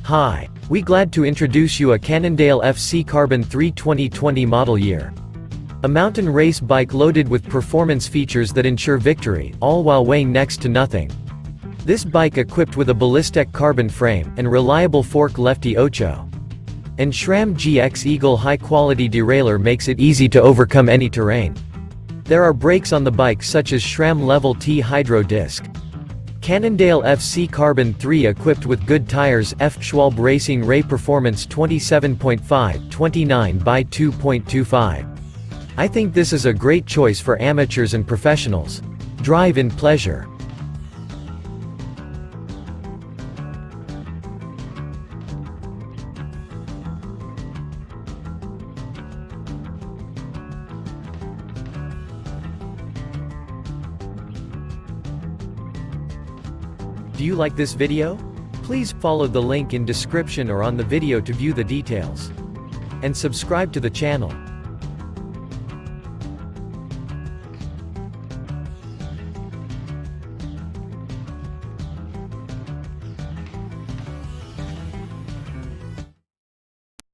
Hi, we glad to introduce you a Cannondale F-Si Carbon 3 2020 model year. A mountain race bike loaded with performance features that ensure victory, all while weighing next to nothing. This bike equipped with a BallisTec Carbon frame, and reliable fork Lefty Ocho. And SRAM GX Eagle high-quality derailleur makes it easy to overcome any terrain. There are brakes on the bike such as SRAM Level T hydro disc. Cannondale F-Si Carbon 3 equipped with good tires Schwalbe Racing Ray Performance 27.5 29 by 2.25. I think this is a great choice for amateurs and professionals. Drive in pleasure. Do you like this video? Please follow the link in description or on the video to view the details. And subscribe to the channel.